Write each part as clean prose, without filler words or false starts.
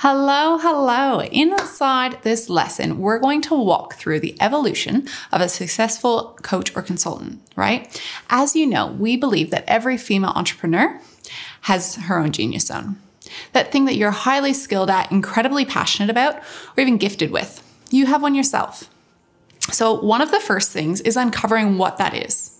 Hello, hello. Inside this lesson, we're going to walk through the evolution of a successful coach or consultant, right? As you know, we believe that every female entrepreneur has her own genius zone. That thing that you're highly skilled at, incredibly passionate about, or even gifted with. You have one yourself. So one of the first things is uncovering what that is.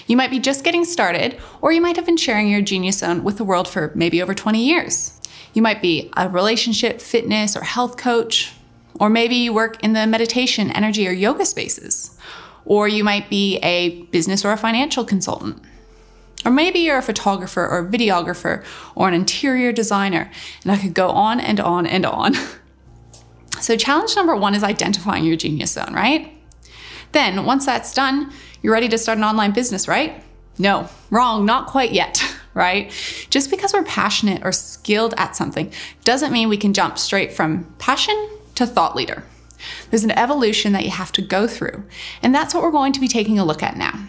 You might be just getting started, or you might have been sharing your genius zone with the world for maybe over 20 years. You might be a relationship, fitness, or health coach, or maybe you work in the meditation, energy, or yoga spaces. Or you might be a business or a financial consultant. Or maybe you're a photographer or a videographer or an interior designer. And I could go on and on and on. So challenge number one is identifying your genius zone, right? Then once that's done, you're ready to start an online business, right? No, wrong, not quite yet, right? Just because we're passionate or skilled at something doesn't mean we can jump straight from passion to thought leader. There's an evolution that you have to go through, and that's what we're going to be taking a look at now.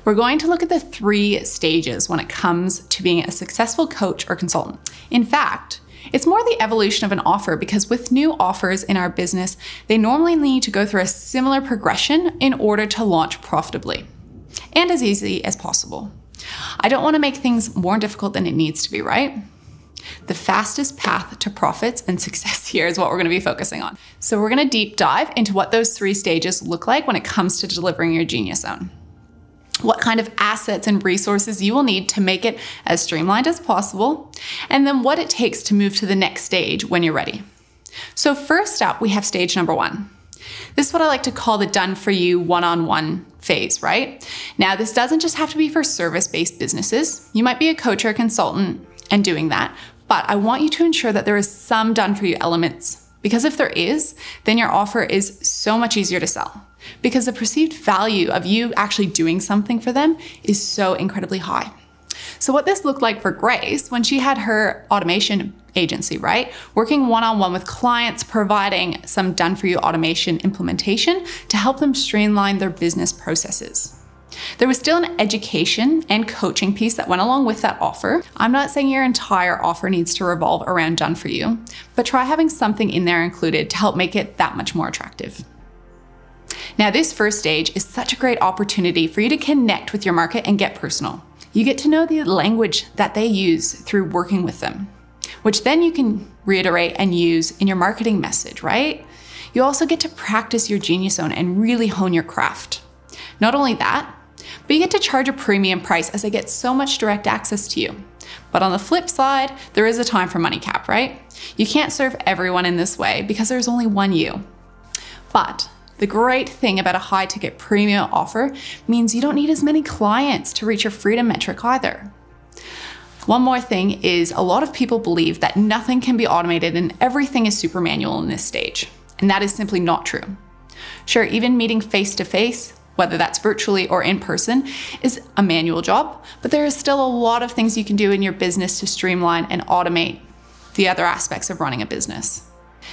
We're going to look at the 3 stages when it comes to being a successful coach or consultant. In fact, it's more the evolution of an offer because with new offers in our business, they normally need to go through a similar progression in order to launch profitably and as easy as possible. I don't want to make things more difficult than it needs to be, right? The fastest path to profits and success here is what we're going to be focusing on. So we're going to deep dive into what those 3 stages look like when it comes to delivering your genius zone. What kind of assets and resources you will need to make it as streamlined as possible, and then what it takes to move to the next stage when you're ready. So first up, we have stage number 1. This is what I like to call the done for you one-on-one phase, right? Now, this doesn't just have to be for service-based businesses. You might be a coach or a consultant and doing that, but I want you to ensure that there is some done for you elements, because if there is, then your offer is so much easier to sell because the perceived value of you actually doing something for them is so incredibly high. So what this looked like for Grace when she had her automation agency, right? Working one-on-one with clients, providing some done-for-you automation implementation to help them streamline their business processes. There was still an education and coaching piece that went along with that offer. I'm not saying your entire offer needs to revolve around done for you, but try having something in there included to help make it that much more attractive. Now, this first stage is such a great opportunity for you to connect with your market and get personal. You get to know the language that they use through working with them, which then you can reiterate and use in your marketing message, right? You also get to practice your genius zone and really hone your craft. Not only that, but you get to charge a premium price as they get so much direct access to you. But on the flip side, there is a time for money cap, right? You can't serve everyone in this way because there's only one you. But the great thing about a high ticket premium offer means you don't need as many clients to reach your freedom metric either. One more thing is a lot of people believe that nothing can be automated and everything is super manual in this stage. And that is simply not true. Sure, even meeting face to face, whether that's virtually or in person, is a manual job, but there is still a lot of things you can do in your business to streamline and automate the other aspects of running a business.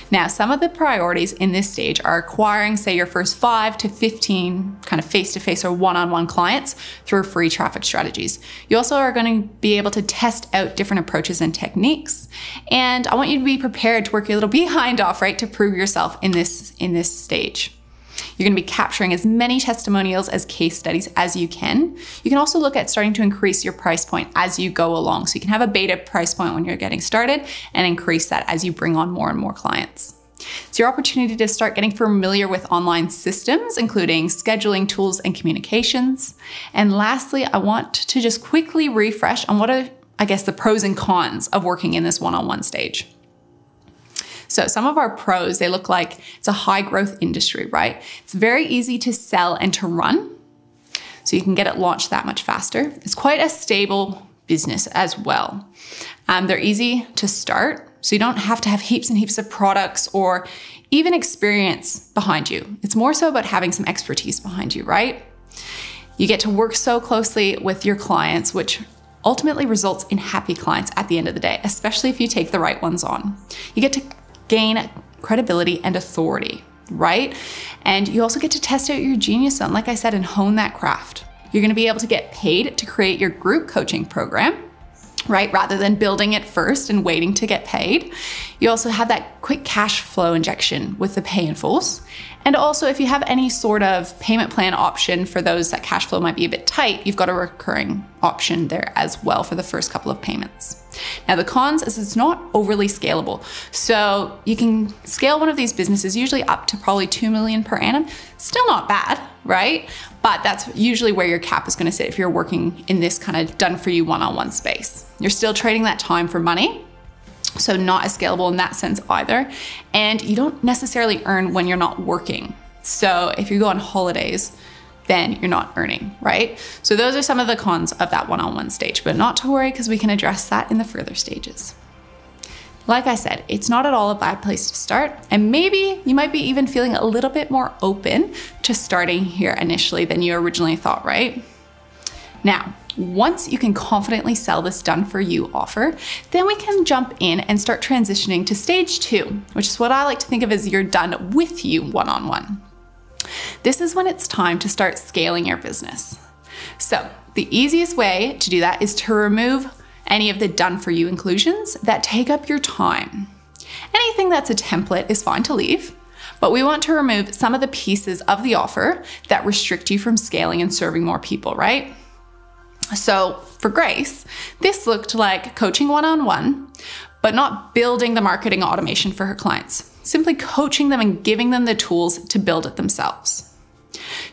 Now, some of the priorities in this stage are acquiring, say, your first 5 to 15 kind of face-to-face or one-on-one clients through free traffic strategies. You also are going to be able to test out different approaches and techniques. And I want you to be prepared to work your little behind off, right, to prove yourself in this stage. You're going to be capturing as many testimonials as case studies as you can. You can also look at starting to increase your price point as you go along. So you can have a beta price point when you're getting started and increase that as you bring on more and more clients. It's your opportunity to start getting familiar with online systems, including scheduling tools and communications. And lastly, I want to just quickly refresh on what are, I guess, the pros and cons of working in this one-on-one stage. So some of our pros, they look like it's a high growth industry, right? It's very easy to sell and to run, so you can get it launched that much faster. It's quite a stable business as well. They're easy to start, so you don't have to have heaps and heaps of products or even experience behind you. It's more so about having some expertise behind you, right? You get to work so closely with your clients, which ultimately results in happy clients at the end of the day, especially if you take the right ones on. You get to gain credibility and authority, right? And you also get to test out your genius zone, like I said, and hone that craft. You're going to be able to get paid to create your group coaching program, right? Rather than building it first and waiting to get paid. You also have that quick cash flow injection with the pay in fulls. And also, if you have any sort of payment plan option for those that cash flow might be a bit tight, you've got a recurring option there as well for the first couple of payments. Now, the cons is it's not overly scalable. So you can scale one of these businesses usually up to probably 2 million per annum. Still not bad, right? But that's usually where your cap is going to sit if you're working in this kind of done for you one-on-one space. You're still trading that time for money. So not as scalable in that sense either. And you don't necessarily earn when you're not working. So if you go on holidays, then you're not earning, right? So those are some of the cons of that one-on-one stage, but not to worry because we can address that in the further stages. Like I said, it's not at all a bad place to start. And maybe you might be even feeling a little bit more open to starting here initially than you originally thought, right? Now, once you can confidently sell this done for you offer, then we can jump in and start transitioning to stage 2, which is what I like to think of as your done with you one-on-one. This is when it's time to start scaling your business. So the easiest way to do that is to remove any of the done for you inclusions that take up your time. Anything that's a template is fine to leave, but we want to remove some of the pieces of the offer that restrict you from scaling and serving more people, right? So for Grace, this looked like coaching one-on-one, but not building the marketing automation for her clients, simply coaching them and giving them the tools to build it themselves.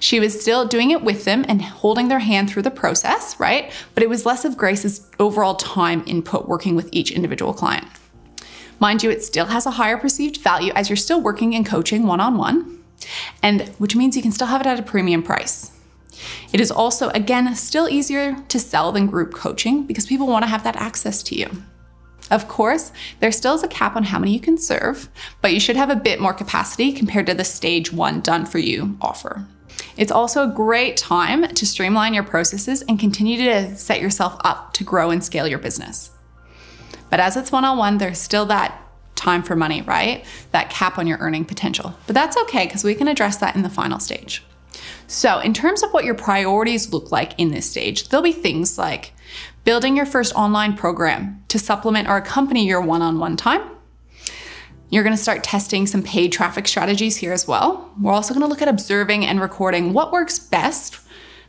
She was still doing it with them and holding their hand through the process, right? But it was less of Grace's overall time input working with each individual client. Mind you, it still has a higher perceived value as you're still working and coaching one-on-one, and which means you can still have it at a premium price. It is also, again, still easier to sell than group coaching because people want to have that access to you. Of course, there still is a cap on how many you can serve, but you should have a bit more capacity compared to the stage 1 done for you offer. It's also a great time to streamline your processes and continue to set yourself up to grow and scale your business. But as it's one-on-one, there's still that time for money, right? That cap on your earning potential. But that's okay because we can address that in the final stage. So in terms of what your priorities look like in this stage, there'll be things like building your first online program to supplement or accompany your one-on-one time. You're going to start testing some paid traffic strategies here as well. We're also going to look at observing and recording what works best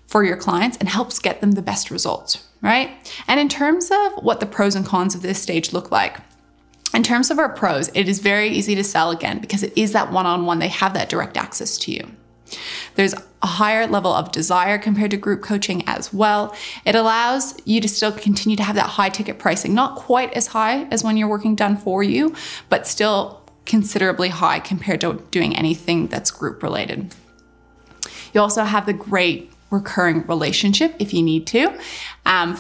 for your clients and helps get them the best results, right? And in terms of what the pros and cons of this stage look like, in terms of our pros, it is very easy to sell again because it is that one-on-one. They have that direct access to you. There's a higher level of desire compared to group coaching as well. It allows you to still continue to have that high ticket pricing, not quite as high as when you're working done for you, but still considerably high compared to doing anything that's group related. You also have the great recurring relationship if you need to,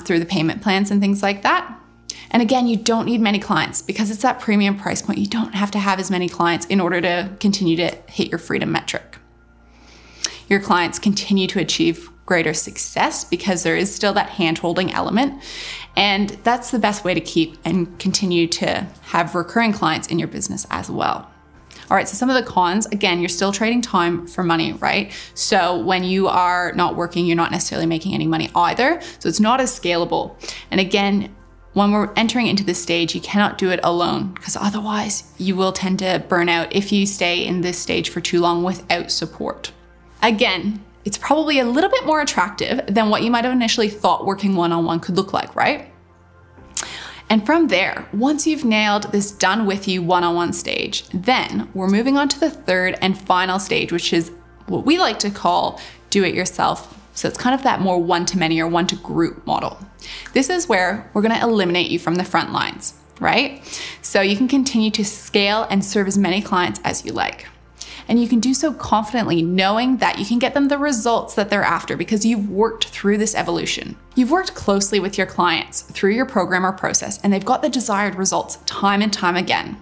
through the payment plans and things like that. And again, you don't need many clients because it's that premium price point. You don't have to have as many clients in order to continue to hit your freedom metric. Your clients continue to achieve greater success because there is still that hand-holding element. And that's the best way to keep and continue to have recurring clients in your business as well. All right, so some of the cons, again, you're still trading time for money, right? So when you are not working, you're not necessarily making any money either. So it's not as scalable. And again, when we're entering into this stage, you cannot do it alone because otherwise you will tend to burn out if you stay in this stage for too long without support. Again, it's probably a little bit more attractive than what you might have initially thought working one-on-one could look like, right? And from there, once you've nailed this done with you one-on-one stage, then we're moving on to the third and final stage, which is what we like to call do it yourself. So it's kind of that more one-to-many or one-to-group model. This is where we're going to eliminate you from the front lines, right? So you can continue to scale and serve as many clients as you like. And you can do so confidently knowing that you can get them the results that they're after because you've worked through this evolution. You've worked closely with your clients through your program or process, and they've got the desired results time and time again.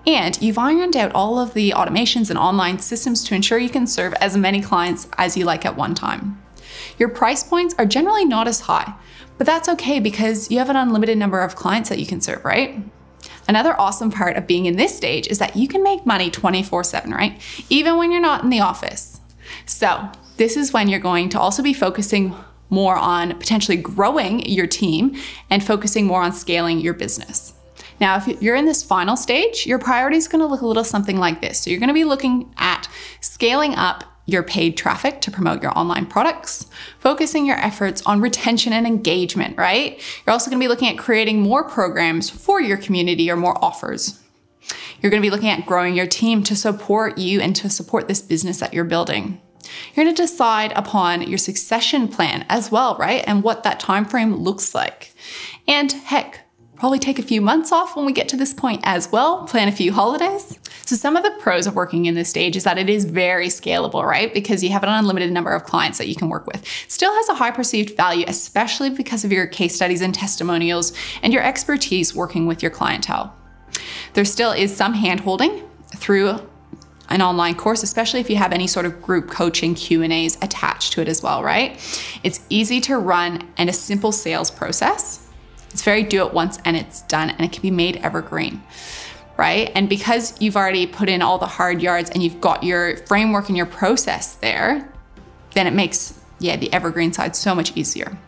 And you've ironed out all of the automations and online systems to ensure you can serve as many clients as you like at one time. Your price points are generally not as high, but that's okay because you have an unlimited number of clients that you can serve, right? Another awesome part of being in this stage is that you can make money 24/7, right? Even when you're not in the office. So this is when you're going to also be focusing more on potentially growing your team and focusing more on scaling your business. Now, if you're in this final stage, your priority is going to look a little something like this. So you're going to be looking at scaling up your paid traffic to promote your online products, focusing your efforts on retention and engagement, right? You're also going to be looking at creating more programs for your community or more offers. You're going to be looking at growing your team to support you and to support this business that you're building. You're going to decide upon your succession plan as well, right? And what that time frame looks like. And heck, probably take a few months off when we get to this point as well, plan a few holidays. So some of the pros of working in this stage is that it is very scalable, right? Because you have an unlimited number of clients that you can work with. Still has a high perceived value, especially because of your case studies and testimonials and your expertise working with your clientele. There still is some hand-holding through an online course, especially if you have any sort of group coaching Q&As attached to it as well, right? It's easy to run and a simple sales process. It's very do it once and it's done, and it can be made evergreen, right? And because you've already put in all the hard yards and you've got your framework and your process there, then it makes, the evergreen side so much easier.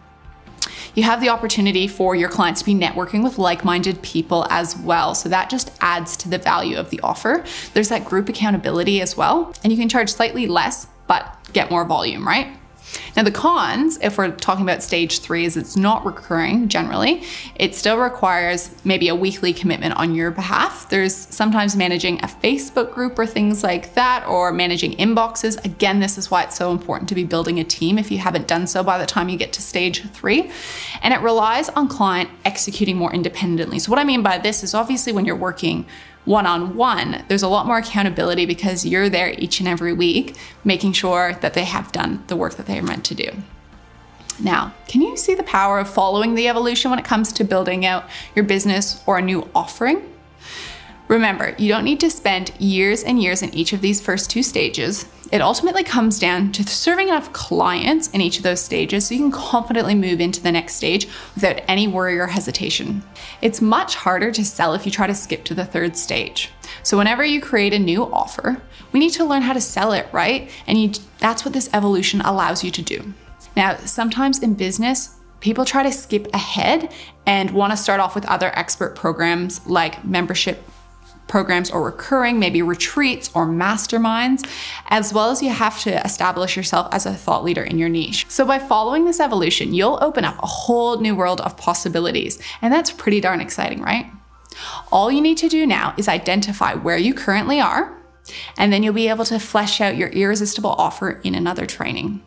You have the opportunity for your clients to be networking with like-minded people as well. So that just adds to the value of the offer. There's that group accountability as well, and you can charge slightly less, but get more volume, right? Now the cons, if we're talking about stage 3, is it's not recurring generally. It still requires maybe a weekly commitment on your behalf. There's sometimes managing a Facebook group or things like that, or managing inboxes. Again, this is why it's so important to be building a team if you haven't done so by the time you get to stage 3. And it relies on client executing more independently. So what I mean by this is obviously when you're working one-on-one, there's a lot more accountability because you're there each and every week, making sure that they have done the work that they are meant to do. Now, can you see the power of following the evolution when it comes to building out your business or a new offering? Remember, you don't need to spend years and years in each of these first 2 stages. It ultimately comes down to serving enough clients in each of those stages so you can confidently move into the next stage without any worry or hesitation. It's much harder to sell if you try to skip to the 3rd stage. So whenever you create a new offer, we need to learn how to sell it, right? And that's what this evolution allows you to do. Now, sometimes in business, people try to skip ahead and want to start off with other expert programs like membership programs or recurring, maybe retreats or masterminds, as well as you have to establish yourself as a thought leader in your niche. So by following this evolution, you'll open up a whole new world of possibilities, and that's pretty darn exciting, right? All you need to do now is identify where you currently are, and then you'll be able to flesh out your irresistible offer in another training.